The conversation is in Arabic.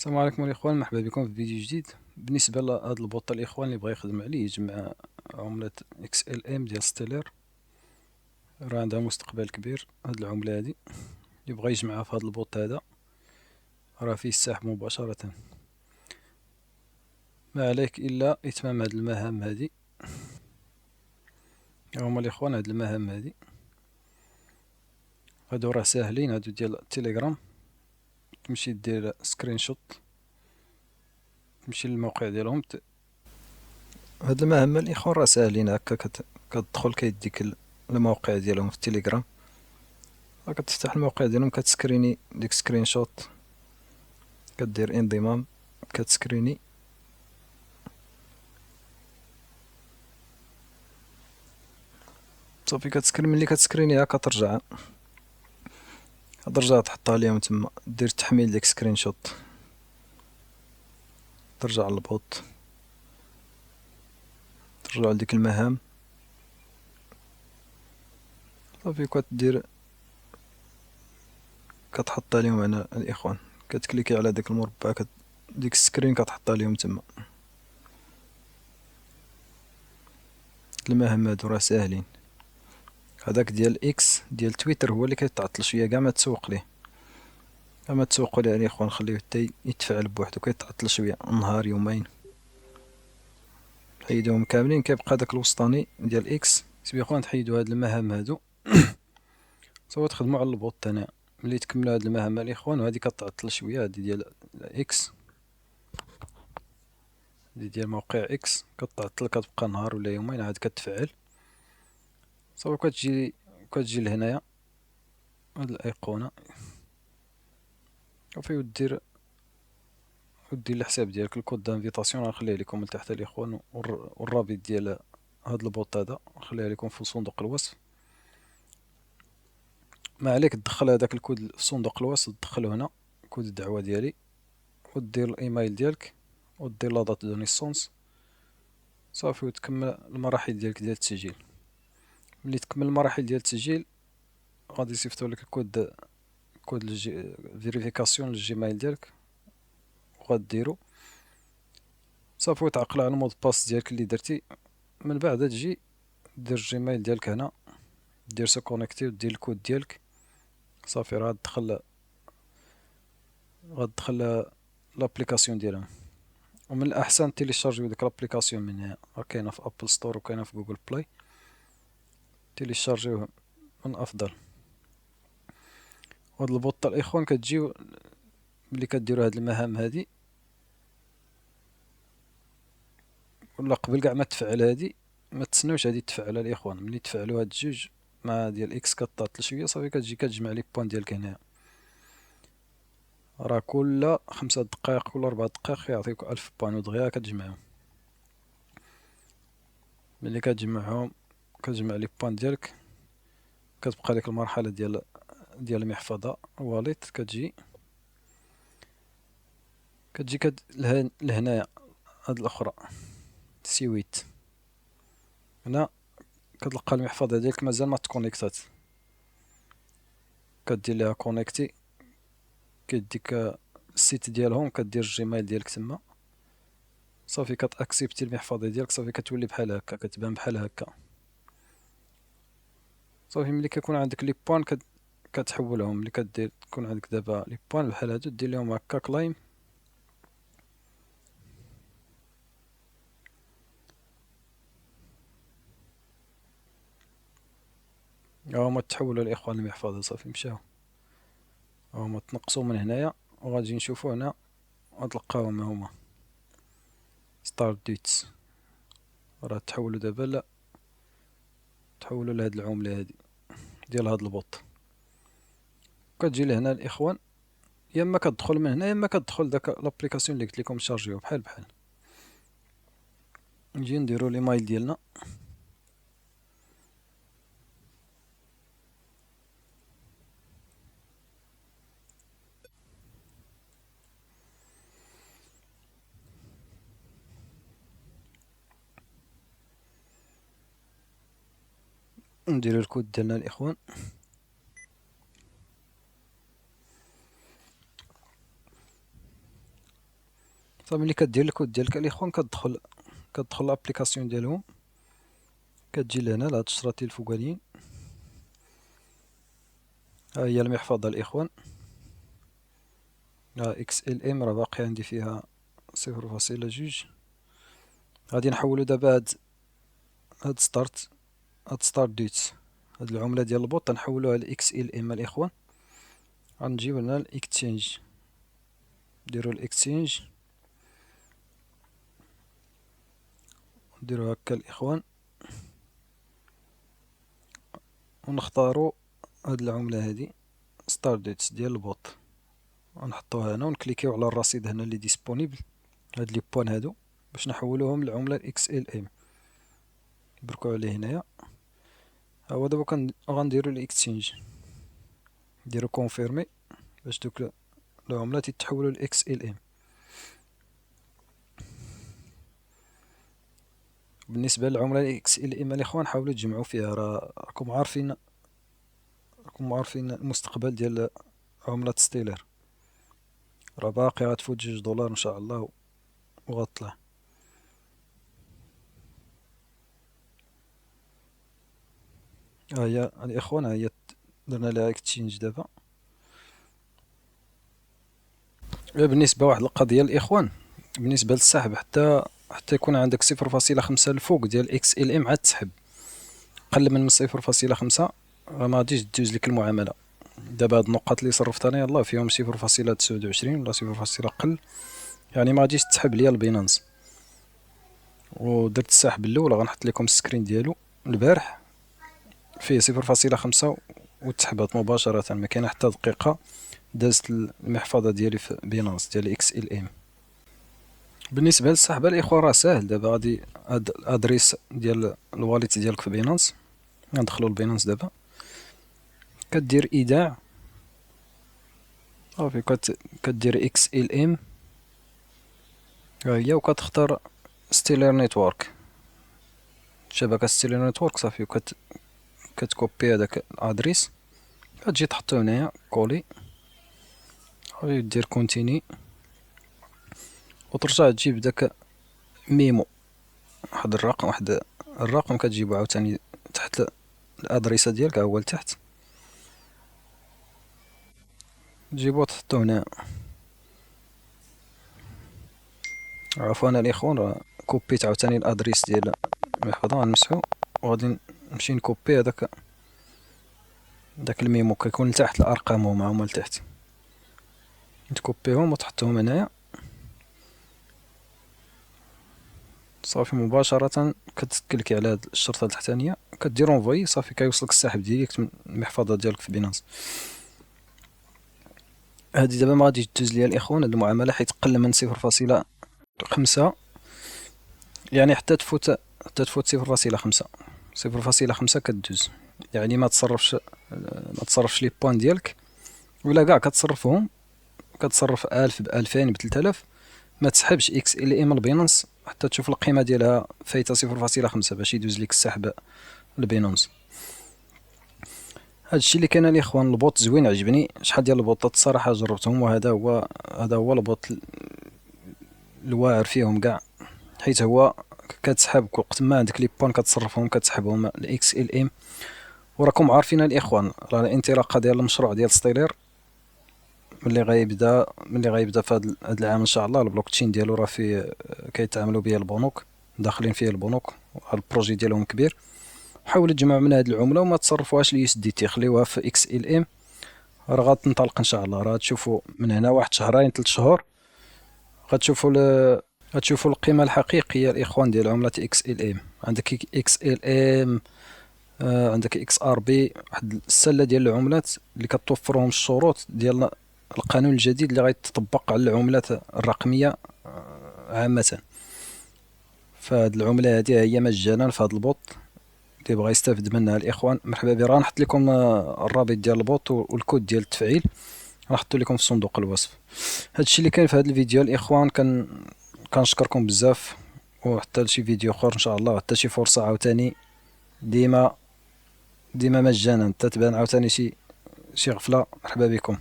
السلام عليكم الإخوان، مرحبا بكم في فيديو جديد. بالنسبة لهاد البوط الإخوان اللي بغا يخدم عليه يجمع عملة XLM ديال ستيلر، راه عندها مستقبل كبير هاد العملة هادي. اللي بغا يجمعها في هاد البوط هذا راه فيه السحب مباشرة، ما عليك إلا إتمام هاد المهام هادي. هما الإخوان هاد المهام هادي هادو راه ساهلين، هادو ديال التليجرام. تمشي دير سكرين شوت، تمشي للموقع ديالهم. هاد المهام الإخوان راه ساهلين هكا، كتدخل كيديك الموقع ديالهم في التليجرام، كتفتح الموقع ديالهم، كتسكريني ديك سكرين شوت، كدير انضمام، كتسكريني صافي. ملي كتسكرينيها كترجع تحطها ليهم تما، دير تحميل ديك سكرين شوت، ترجع للبوط، ترجع لديك المهام صافي. كتدير كتحطها ليهم هنا الاخوان، كتكليكي على داك المربع، ديك السكرين كتحطها ليهم تما. المهام هادو راه ساهلين. هذاك ديال اكس ديال تويتر هو اللي كيتعطل شويه، كاع ما تسوق ليه، كاع ما تسوقوا ليه الاخوان، خليه حتى يتفعل بوحدو، كيتعطل شويه نهار يومين. حيدوهم كاملين، كيبقى داك الوسطاني ديال اكس. سيبي اخوان تحيدو هاد المهام هادو صافي تخدمو على البوط تاني. ملي تكملو هاد المهام الاخوان، وهادي كتعطل شويه، هادي ديال اكس، هادي ديال موقع اكس كتعطل، كتبقى نهار ولا يومين عاد كتفعل صافي. كتجي لهنايا هاد الايقونه صافي، ودير الحساب ديالك. الكود دانفيتاسيون غنخليه لكم لتحت الاخوان، والرابط ديال هاد البوط هذا نخليه لكم في صندوق الوصف. ما عليك تدخل هذاك الكود في صندوق الوصف، تدخله هنا كود الدعوه ديالي، ودير الايميل ديالك، ودير لا دات دو نيسونس صافي، وتكمل المراحل ديالك ديال التسجيل. ملي تكمل المراحل ديال التسجيل غادي يصيفطوا لك كود فيريفيكاسيون للجيميل ديالك، وغاديرو صافي، وتعقل على المود باس ديالك اللي درتي. من بعد تجي دير الجيميل ديالك هنا، دير سو كونيكتي، ودير الكود ديالك صافي. راه غتدخل لابليكاسيون ديالهم. ومن الاحسن تيليشارجيو ديك لابليكاسيون من هنا، راه كاينه في ابل ستور وكاينه في جوجل بلاي، تيليشارجيوه من افضل. وهاد البوطه الاخوان كتجيو ملي كديروا هاد المهام هادي، ولا قبل كاع ما تفعل هادي، ما تسناوش هادي تفعل الاخوان. ملي تفعلوا هاد الجوج مع ديال اكس كطاطل شويه صافي، كتجي كتجمع لي بوان ديالك هنا. راه كل 5 دقائق كل 4 دقائق يعطيك 1000 بوان، ودغيا كتجمعهم. ملي كتجمعهم كتجمع لي بوان ديالك، كتبقى لك المرحله ديال المحفظه واليت. كتجي لهنايا هاد الاخرى سيويت، هنا كتلقى المحفظه ديالك مازال ما تكونيكتات، كدير ليها كونيكتي، كيديك السيت ديالهم، كدير الجيميل ديالك تما صافي، كتاكسبتي المحفظه ديالك صافي، كتولي بحال هكا، كتبان بحال هكا صافي. ملي كيكون عندك لي بوان كتحولهم. ملي كدير تكون عندك دابا لي بوان بحال هادو، دير لهم هكا كلايم، ها هما تحولوا الاخوان المحفظه صافي، مشاو ها هما تنقصوا من هنايا، وغادي نشوفوا هنا غتلقاوهم هما ستار ديتس. راه تحولوا دابا، لا تحولوا لهاد العمله هادي ديال هاد البوط. كتجي لهنا الاخوان، يا اما كتدخل من هنا، يا اما كتدخل داك لابليكاسيون اللي قلت لكم شارجيو بحال نجي نديرو الايميل ديالنا، نديرو الكود ديالنا الاخوان. صافي ملي كدير الكود ديالك الاخوان كتدخل لابليكاسيون ديالهم، كتجي لهنا لهاد الشراطين الفوقانيين، ها هي المحفظة الاخوان، ها اكس ال ام راه باقي عندي فيها 0.2. غادي نحولو دابا هاد ستارت دوت، هاد العملة ديال البوط تنحولوها لاكس ال ام الاخوان. غنجيو هنا الاكتشينج، نديرو الاكتشينج، نديرو هكا الاخوان، ونختارو هاد العملة هادي ستار دوت ديال البوط، ونحطوها هنا ونكليكيو على الرصيد هنا اللي ديسپونيبل، هاد لي بوان هادو باش نحولوهم للعملة اكس ال ام. بركو عليه هنايا، ها هو دابا غنديرو الاكتشينج، نديرو كونفيرمي باش دوك العملات يتحولوا لاكس ال ام. بالنسبة للعملة اكس ال ام الاخوان حاولوا تجمعوا فيها، راكم عارفين المستقبل ديال عملة ستيلر، راه باقي غتفوت $2 ان شاء الله وغطلع. ها هي الاخوان، ها هي درنا لها اكتشينج دابا. بالنسبة واحد القضية الاخوان، بالنسبة للسحب، حتى يكون عندك 0.5 الفوق ديال اكس ال ام عاد تسحب، قل من 0.5 راه ما غاديش تجوز لك المعاملة. دابا هاد النقاط اللي صرفت انا يلاه فيهم 0.29 ولا 0. قل، يعني ما غاديش تسحب ليا البينانس. ودرت السحب الاول، غنحط لكم السكرين ديالو البارح، فيه 0.5 وتسحبات مباشرة، ما كاينه حتى دقيقة دازت المحفظة ديالي في بينانس ديال اكس ال ام. بالنسبة للسحب الاخوان راه ساهل، دابا غادي هاد الادريس ديال الواليت ديالك في بينانس، ندخلو لبينانس دابا، كدير ايداع، صافي كدير اكس ال ام، ها هي، وكتختار ستيلر نيتورك، شبكة ستيلر نيتورك، صافي كتكوبي هداك الادريس، كتجي تحطو هنايا كولي، صافي دير كونتيني، وترجع تجيب داك ميمو، واحد الرقم كتجيبو عاوتاني تحت الادريسة ديالك، ها هو لتحت، تجيبو تحطو هنا. عفوا الاخوان، راه كوبيت عاوتاني الادريس ديال المحفظة، غنمسحو وغادي نمشي نكوبي داك الميمو، كيكون لتحت الارقام هما لتحت، تكوبيهم وتحطهم هنايا، صافي مباشرة كتكليكي على هاد الشرطة التحتانية، كدير اونفوي، صافي كيوصلك السحب ديريكت من المحفظة ديالك في بينانس. هادي دابا ما غاديش تجوز ليا الاخوان هاد المعاملة، حيت قل من 0.5، يعني حتى تفوت 0.5، 0.5 كدوز، يعني ما تصرفش لي بوان ديالك، ولا كاع كتصرفهم، كتصرف 1000 ب2000 ب3000، ما تسحبش اكس ال ام البينانس حتى تشوف القيمة ديالها فايتة 0.5 باش يدوز ليك السحب البينانس. هادشي اللي كان الاخوان، البوط زوين عجبني، شحال ديال البوطات الصراحة جربتهم، هذا هو البوط الواعر فيهم كاع، حيت هو كتسحب وقت ما عندك لي بوان كتصرفهم، كتسحبهم الاكس ال ام. وراكم عارفين الاخوان، راه الانطلاقه ديال المشروع ديال ستيلر ملي غيبدا في هذا العام ان شاء الله، البلوكتشين ديالو راه فيه كيتعاملوا به البنوك، داخلين فيه البنوك، البروجي ديالهم كبير. حاولوا تجمعوا من هذه العمله وما تصرفوهاش لي اس دي تي، خليوها في اكس ال ام، راه غتنطلق ان شاء الله، راه تشوفوا من هنا واحد شهرين 3 شهور غتشوفوا غتشوفوا القيمه الحقيقيه الاخوان ديال عمله اكس ال ام. عندك اكس ال ام، عندك اكس ار بي، واحد السله ديال العملات اللي كتوفرهم الشروط ديال القانون الجديد اللي غيتطبق على العملات الرقميه عامه. فهاد العمله هذه هي مجانا في هاد البوط، اللي بغى يستافد منها الاخوان مرحبا به. راه نحط لكم الرابط ديال البوط والكود ديال التفعيل، نحطو لكم في صندوق الوصف. هادشي اللي كاين في هاد الفيديو الاخوان، كنشكركم بزاف، وحتى لشي فيديو اخر ان شاء الله، حتى شي فرصه عاوتاني، ديما مجانا، حتى تبان عاوتاني شي غفله، مرحبا بكم.